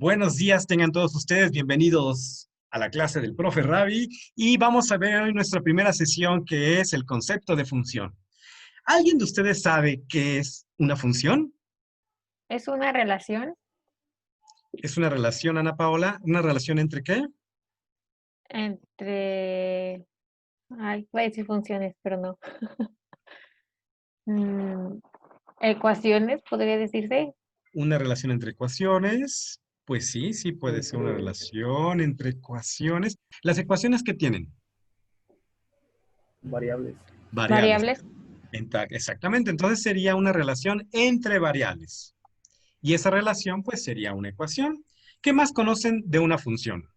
Buenos días, tengan todos ustedes bienvenidos a la clase del profe Ravi y vamos a ver hoy nuestra primera sesión que es el concepto de función. ¿Alguien de ustedes sabe qué es una función? Es una relación ¿Es una relación, Ana Paola? ¿Una relación entre qué? entre, voy a decir funciones, pero no. Mm, ecuaciones, podría decirse. ¿Una relación entre ecuaciones? Pues sí, sí puede ser una relación entre ecuaciones. ¿Las ecuaciones qué tienen? Variables. Variables. Variables. Exactamente, entonces sería una relación entre variables. Y esa relación pues sería una ecuación. ¿Qué más conocen de una función?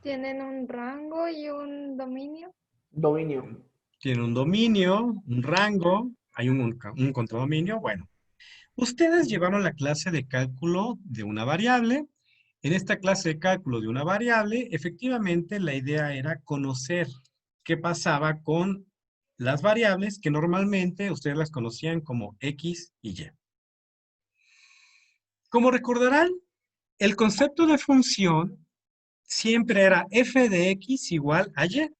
Tienen un rango y un dominio. Dominio. Tiene un dominio, un rango, hay un contradominio. Bueno, ustedes llevaron la clase de cálculo de una variable. En esta clase de cálculo de una variable, efectivamente la idea era conocer qué pasaba con las variables que normalmente ustedes las conocían como X y Y. Como recordarán, el concepto de función siempre era f de x igual a y.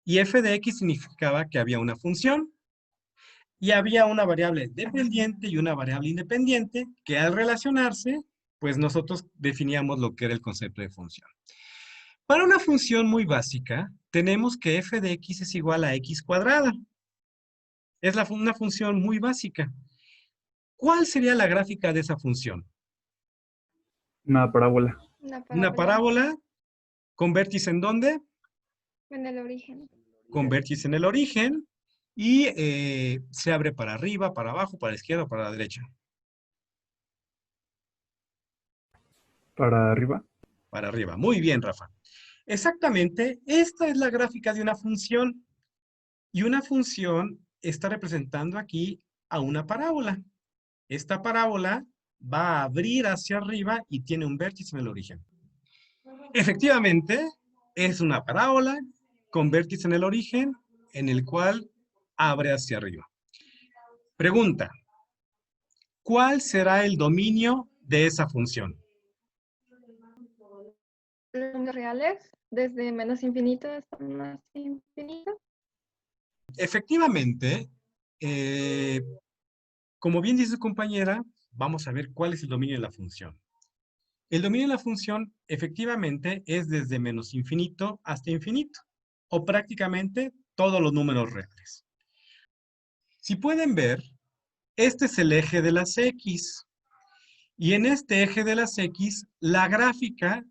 Y f de x significaba que había una función y había una variable dependiente y una variable independiente que al relacionarse, pues nosotros definíamos lo que era el concepto de función. Para una función muy básica, tenemos que f de x es igual a x cuadrada. Es una función muy básica. ¿Cuál sería la gráfica de esa función? Una parábola. Una Una parábola parábola con vértice ¿en dónde? en el origen. Con vértice en el origen y se abre para arriba, para abajo, para la izquierda, para la derecha. Para arriba. Para arriba. Muy bien, Rafa. Exactamente, esta es la gráfica de una función y una función está representando aquí a una parábola. Esta parábola va a abrir hacia arriba y tiene un vértice en el origen. Efectivamente, es una parábola con vértice en el origen en el cual abre hacia arriba. Pregunta, ¿cuál será el dominio de esa función? Los números reales, desde menos infinito hasta más infinito. Efectivamente, eh, como bien dice su compañera, vamos a ver cuál es el dominio de la función. El dominio de la función efectivamente es desde menos infinito hasta infinito, o prácticamente todos los números reales. Si pueden ver, este es el eje de las X, y en este eje de las X, la gráfica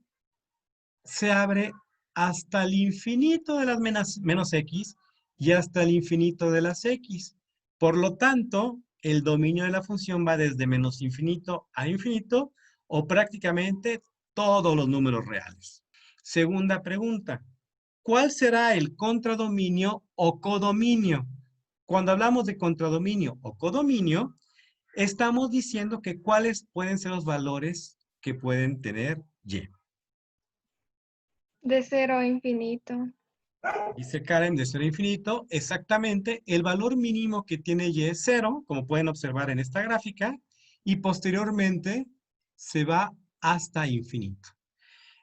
se abre hasta el infinito de las menos X y hasta el infinito de las X. Por lo tanto, el dominio de la función va desde menos infinito a infinito o prácticamente todos los números reales. Segunda pregunta, ¿cuál será el contradominio o codominio? Cuando hablamos de contradominio o codominio, estamos diciendo que cuáles pueden ser los valores que pueden tener Y. De 0 a infinito. Dice Karen de 0 a infinito, exactamente el valor mínimo que tiene Y es 0, como pueden observar en esta gráfica, y posteriormente se va hasta infinito.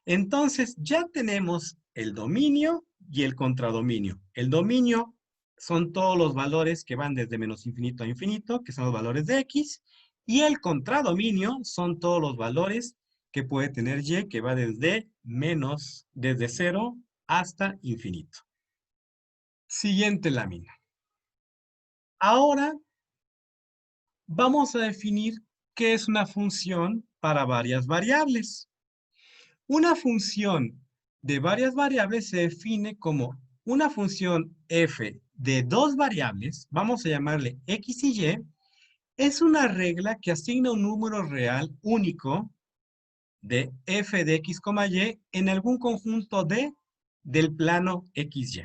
Entonces ya tenemos el dominio y el contradominio. El dominio son todos los valores que van desde menos infinito a infinito, que son los valores de X, y el contradominio son todos los valores que puede tener Y, que va desde 0 hasta infinito. Siguiente lámina. Ahora vamos a definir qué es una función para varias variables. Una función de varias variables se define como una función f de dos variables, vamos a llamarle x y y, es una regla que asigna un número real único de f de x, y en algún conjunto del plano xy.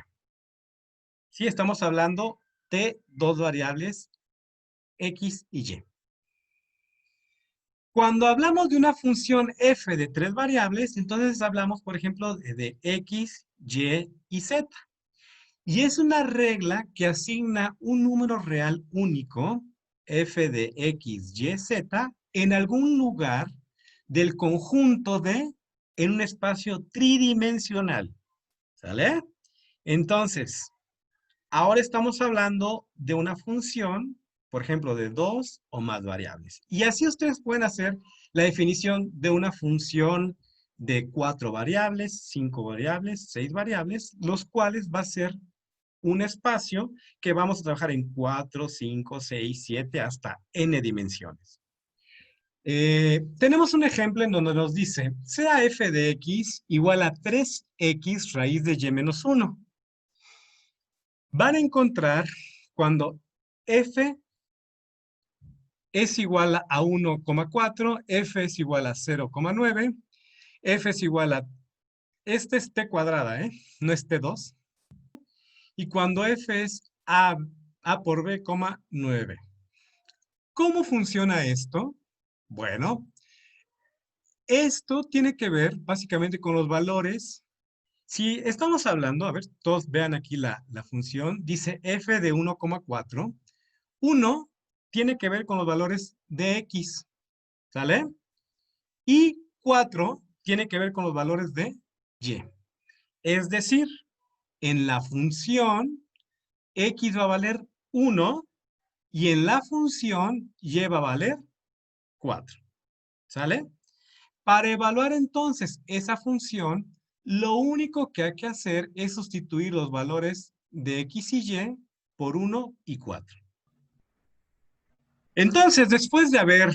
Sí, estamos hablando de dos variables X y Y. Cuando hablamos de una función f de tres variables, entonces hablamos, por ejemplo, de X, Y y Z. Y es una regla que asigna un número real único, f de X, Y, Z, en algún lugar del conjunto de, en un espacio tridimensional. ¿Sale? Entonces, ahora estamos hablando de una función, por ejemplo, de dos o más variables. Y así ustedes pueden hacer la definición de una función de 4 variables, 5 variables, 6 variables, los cuales va a ser un espacio que vamos a trabajar en 4, 5, 6, 7, hasta n dimensiones. Tenemos un ejemplo en donde nos dice, sea f de x igual a 3x raíz de y menos 1. Van a encontrar cuando f es igual a 1,4, f es igual a 0,9, f es igual a, este es t cuadrada, no es t2. Y cuando f es a por b, 9. ¿Cómo funciona esto? Bueno, esto tiene que ver básicamente con los valores. Si estamos hablando, a ver, todos vean aquí la función, dice f de 1,4. 1 tiene que ver con los valores de x, ¿sale? Y 4 tiene que ver con los valores de y. Es decir, en la función, x va a valer 1 y en la función y va a valer 4, ¿sale? Para evaluar entonces esa función, lo único que hay que hacer es sustituir los valores de x y y por 1 y 4. Entonces, después de haber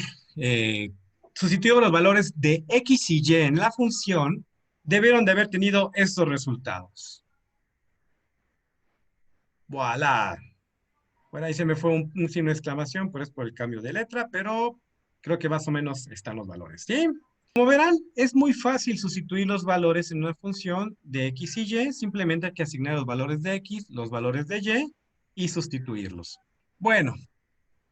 sustituido los valores de x y y en la función, debieron de haber tenido estos resultados. ¡Voilá! Bueno, ahí se me fue un signo de exclamación, pero es por el cambio de letra, pero creo que más o menos están los valores, ¿sí? Como verán, es muy fácil sustituir los valores en una función de x y y, simplemente hay que asignar los valores de x, los valores de y sustituirlos. Bueno,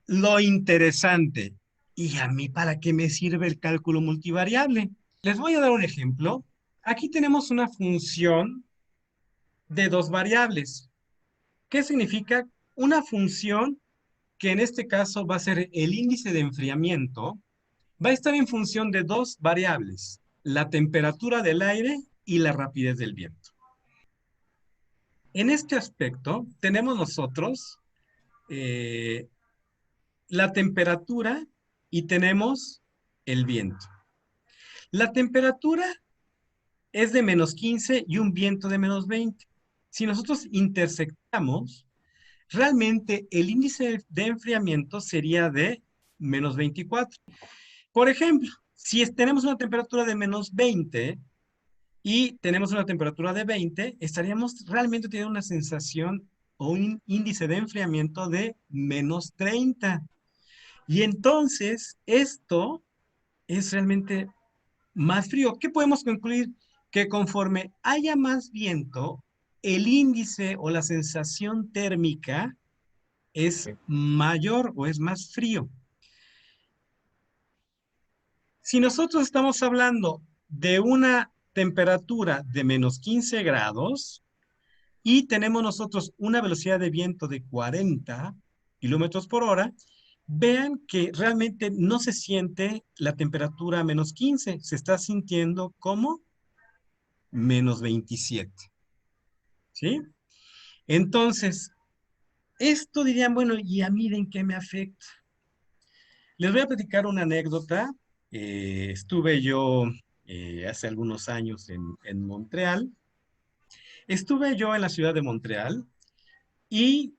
lo interesante, ¿y a mí para qué me sirve el cálculo multivariable? Les voy a dar un ejemplo. Aquí tenemos una función de 2 variables. ¿Qué significa? Una función que en este caso va a ser el índice de enfriamiento, va a estar en función de 2 variables, la temperatura del aire y la rapidez del viento. En este aspecto tenemos nosotros la temperatura y tenemos el viento. La temperatura es de -15 y un viento de -20. Si nosotros intersectamos, realmente el índice de enfriamiento sería de -24. Por ejemplo, si tenemos una temperatura de -20 y tenemos una temperatura de 20, estaríamos realmente teniendo una sensación o un índice de enfriamiento de -30. Y entonces, esto es realmente más frío. ¿Qué podemos concluir? Que conforme haya más viento, el índice o la sensación térmica es mayor o es más frío. Si nosotros estamos hablando de una temperatura de -15 grados y tenemos nosotros una velocidad de viento de 40 kilómetros por hora, vean que realmente no se siente la temperatura a -15, se está sintiendo como -27. ¿Sí? Entonces, esto dirían, bueno, ¿y a mí en qué me afecta? Les voy a platicar una anécdota. Estuve yo hace algunos años en Montreal. Estuve yo en la ciudad de Montreal y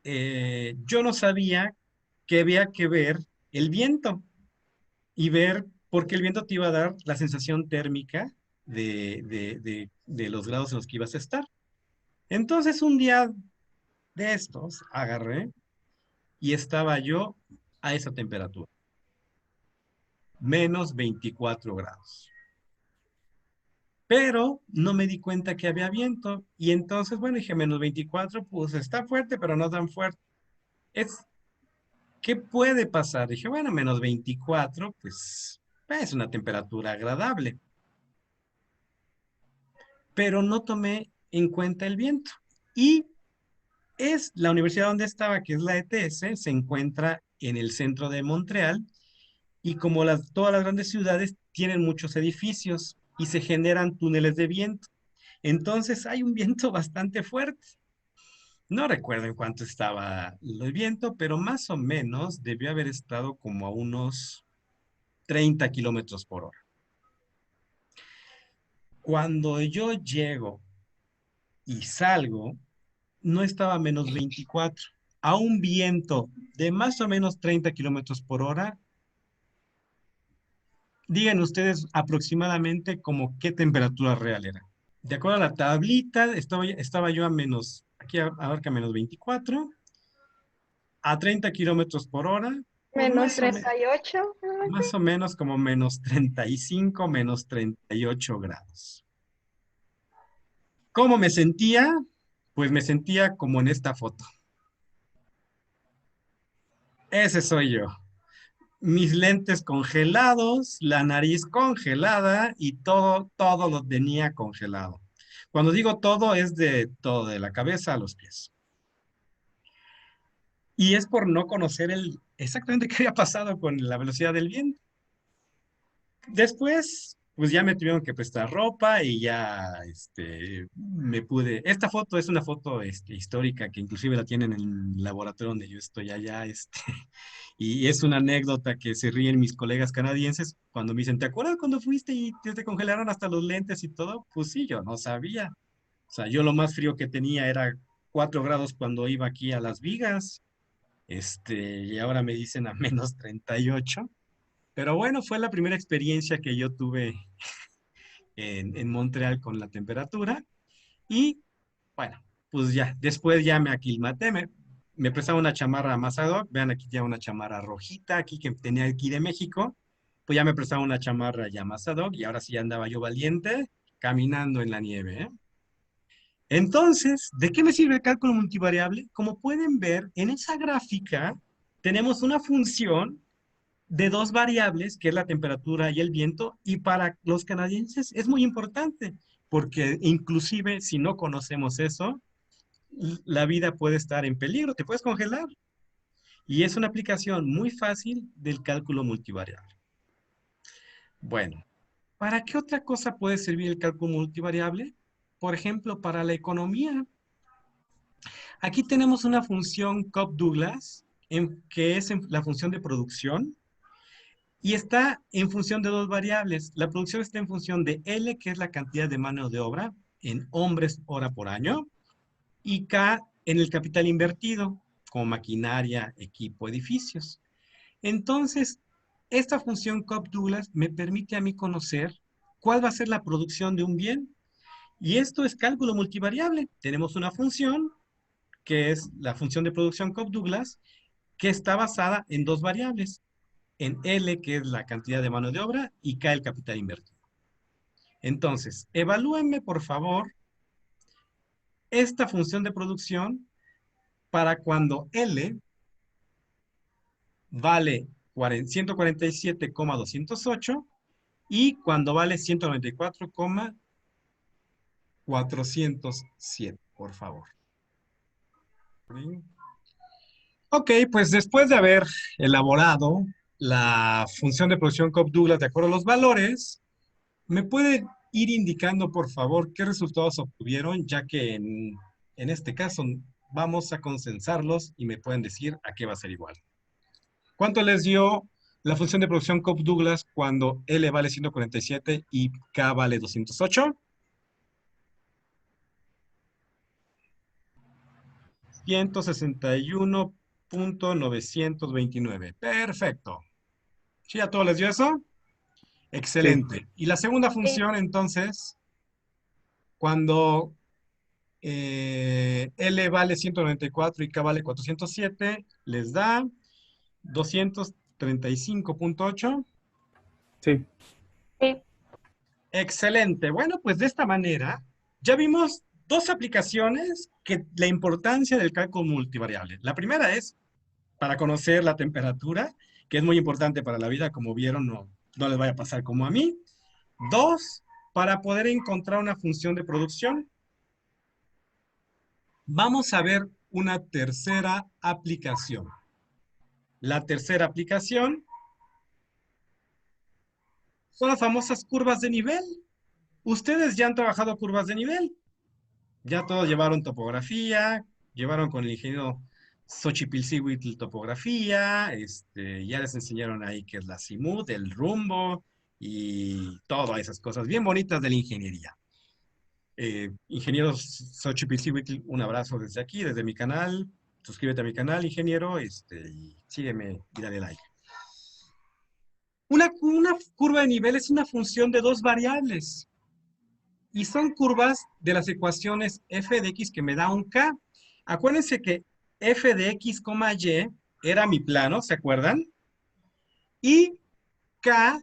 yo no sabía que había que ver el viento y ver por qué el viento te iba a dar la sensación térmica de los grados en los que ibas a estar. Entonces, un día de estos, agarré y estaba yo a esa temperatura, -24 grados. Pero no me di cuenta que había viento y entonces, bueno, dije -24, pues está fuerte, pero no tan fuerte. ¿Qué puede pasar? Dije, bueno, -24, pues es una temperatura agradable. Pero no tomé en cuenta el viento. Y es la universidad donde estaba, que es la ETS, se encuentra en el centro de Montreal. y como todas las grandes ciudades tienen muchos edificios y se generan túneles de viento. Entonces hay un viento bastante fuerte. No recuerdo en cuánto estaba el viento, pero más o menos debió haber estado como a unos 30 kilómetros por hora. Cuando yo llego y salgo, no estaba a menos 24. A un viento de más o menos 30 kilómetros por hora, digan ustedes aproximadamente como qué temperatura real era. De acuerdo a la tablita, estaba yo a menos, aquí abarca menos 24, a 30 kilómetros por hora, pues Menos 38. más o menos como menos 35, menos 38 grados. ¿Cómo me sentía? Pues me sentía como en esta foto. Ese soy yo. Mis lentes congelados, la nariz congelada y todo lo tenía congelado. Cuando digo todo, es de todo, de la cabeza a los pies. Y es por no conocer exactamente qué había pasado con la velocidad del viento. Después, pues ya me tuvieron que prestar ropa y ya, me pude. Esta foto es una foto, histórica que inclusive la tienen en el laboratorio donde yo estoy allá, y es una anécdota que se ríen mis colegas canadienses cuando me dicen, ¿te acuerdas cuando fuiste y te congelaron hasta los lentes y todo? Pues sí, yo no sabía. O sea, yo lo más frío que tenía era 4 grados cuando iba aquí a Las Vigas, y ahora me dicen a menos 38. Pero bueno, fue la primera experiencia que yo tuve en Montreal con la temperatura. Y bueno, pues ya, después ya me aclimaté, me prestaba una chamarra Mazador, vean aquí ya una chamarra rojita, aquí que tenía aquí de México, pues ya me prestaba una chamarra ya Mazador y ahora sí ya andaba yo valiente caminando en la nieve, ¿eh? Entonces, ¿de qué me sirve el cálculo multivariable? Como pueden ver, en esa gráfica tenemos una función de dos variables, que es la temperatura y el viento, y para los canadienses es muy importante, porque inclusive si no conocemos eso, la vida puede estar en peligro, te puedes congelar. Y es una aplicación muy fácil del cálculo multivariable. Bueno, ¿para qué otra cosa puede servir el cálculo multivariable? Por ejemplo, para la economía. Aquí tenemos una función Cobb-Douglas, que es la función de producción, y está en función de dos variables. La producción está en función de L, que es la cantidad de mano de obra en hombres hora por año, y K en el capital invertido, como maquinaria, equipo, edificios. Entonces, esta función Cobb-Douglas me permite a mí conocer cuál va a ser la producción de un bien. Y esto es cálculo multivariable. Tenemos una función, que es la función de producción Cobb-Douglas, que está basada en dos variables, en L, que es la cantidad de mano de obra, y K, el capital invertido. Entonces, evalúenme, por favor, esta función de producción para cuando L vale 147,208 y cuando vale 194,407, por favor. Ok, pues después de haber elaborado la función de producción Cobb-Douglas de acuerdo a los valores, ¿me puede ir indicando, por favor, qué resultados obtuvieron, ya que en este caso vamos a consensarlos y me pueden decir a qué va a ser igual? ¿Cuánto les dio la función de producción Cobb-Douglas cuando L vale 147 y K vale 208? 161,929. Perfecto. ¿Sí a todos les dio eso? Sí. Excelente. Y la segunda Sí. función, entonces, cuando L vale 194 y K vale 407, les da 235,8. Sí. Sí. Excelente. Bueno, pues de esta manera ya vimos dos aplicaciones que la importancia del cálculo multivariable. La primera es para conocer la temperatura, que es muy importante para la vida, como vieron, no les vaya a pasar como a mí. Dos, para poder encontrar una función de producción. Vamos a ver una tercera aplicación. La tercera aplicación Son las famosas curvas de nivel. Ustedes ya han trabajado curvas de nivel. Ya todos llevaron topografía, llevaron con el ingeniero Xochipilzihuitl topografía, ya les enseñaron ahí qué es la azimut, el rumbo y todas esas cosas bien bonitas de la ingeniería. Ingeniero Xochipilzihuitl, un abrazo desde aquí, desde mi canal. Suscríbete a mi canal, ingeniero, y sígueme y dale like. Una curva de nivel es una función de dos variables. Y son curvas de las ecuaciones f de x que me da un k. Acuérdense que f de x, y era mi plano, ¿se acuerdan? Y k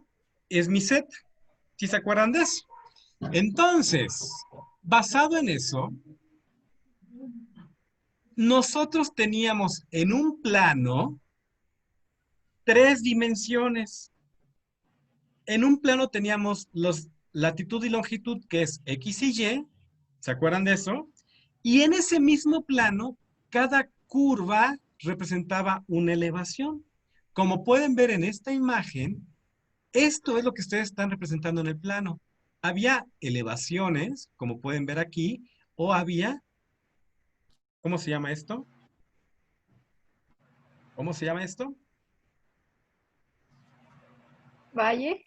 es mi z. ¿Sí se acuerdan de eso? Entonces, basado en eso, nosotros teníamos en un plano 3 dimensiones. En un plano teníamos los latitud y longitud, que es x y y. ¿Se acuerdan de eso? Y en ese mismo plano, cada curva representaba una elevación. Como pueden ver en esta imagen, esto es lo que ustedes están representando en el plano. Había elevaciones, como pueden ver aquí, o había, ¿cómo se llama esto? ¿Cómo se llama esto? Valle.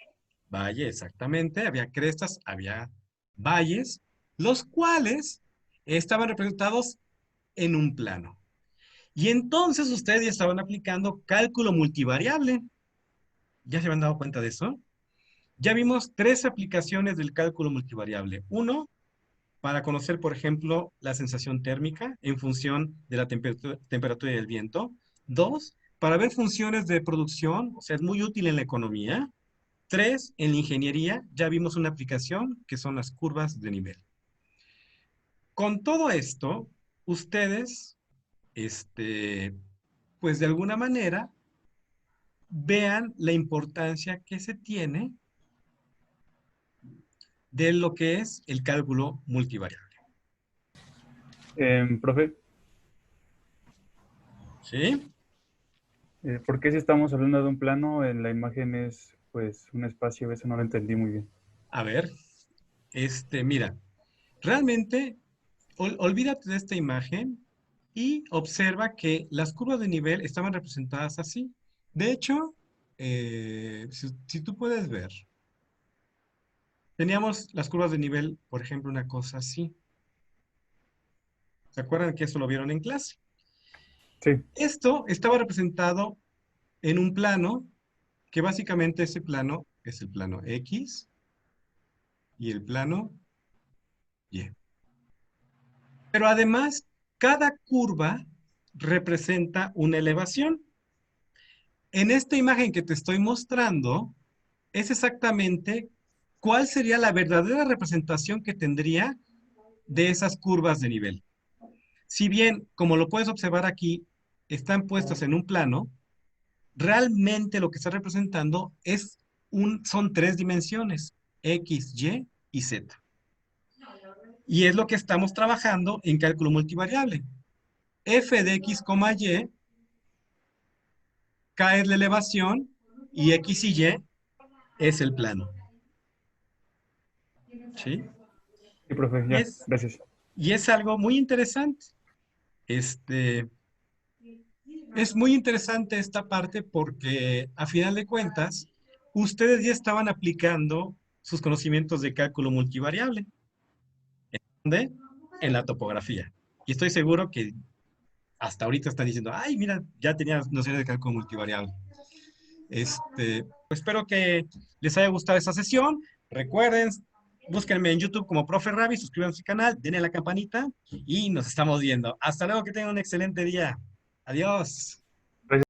Valle, exactamente. Había crestas, había valles, los cuales estaban representados en un plano. Y entonces ustedes ya estaban aplicando cálculo multivariable. ¿Ya se habían dado cuenta de eso? Ya vimos 3 aplicaciones del cálculo multivariable. Uno, para conocer, por ejemplo, la sensación térmica en función de la temperatura y el viento. 2, para ver funciones de producción, o sea, es muy útil en la economía. 3, en la ingeniería, ya vimos una aplicación que son las curvas de nivel. Con todo esto, ustedes, pues de alguna manera, vean la importancia que se tiene de lo que es el cálculo multivariable. Profe, ¿Sí? ¿por qué si estamos hablando de un plano, en la imagen es pues un espacio? Eso no lo entendí muy bien. A ver, mira, realmente olvídate de esta imagen y observa que las curvas de nivel estaban representadas así. De hecho, si tú puedes ver, teníamos las curvas de nivel, por ejemplo, una cosa así. ¿Se acuerdan que eso lo vieron en clase? Sí, Esto estaba representado en un plano, que básicamente ese plano es el plano X y el plano Y. Pero además, cada curva representa una elevación. En esta imagen que te estoy mostrando, es exactamente cuál sería la verdadera representación que tendría de esas curvas de nivel. Si bien, como lo puedes observar aquí, están puestas en un plano, realmente lo que está representando son 3 dimensiones, X, Y y Z. Y es lo que estamos trabajando en cálculo multivariable. F de X, Y, K es la elevación y X y Y es el plano. ¿Sí? sí, profe, Y ya, es, gracias. y es algo muy interesante. Es muy interesante esta parte porque, a final de cuentas, ustedes ya estaban aplicando sus conocimientos de cálculo multivariable. ¿Dónde? En la topografía. Y estoy seguro que hasta ahorita están diciendo, ay, mira, ya tenías nociones de cálculo multivariable. Pues espero que les haya gustado esta sesión. Recuerden, búsquenme en YouTube como Profe Ravi, suscríbanse al canal, denle a la campanita y nos estamos viendo. Hasta luego, que tengan un excelente día. Adiós.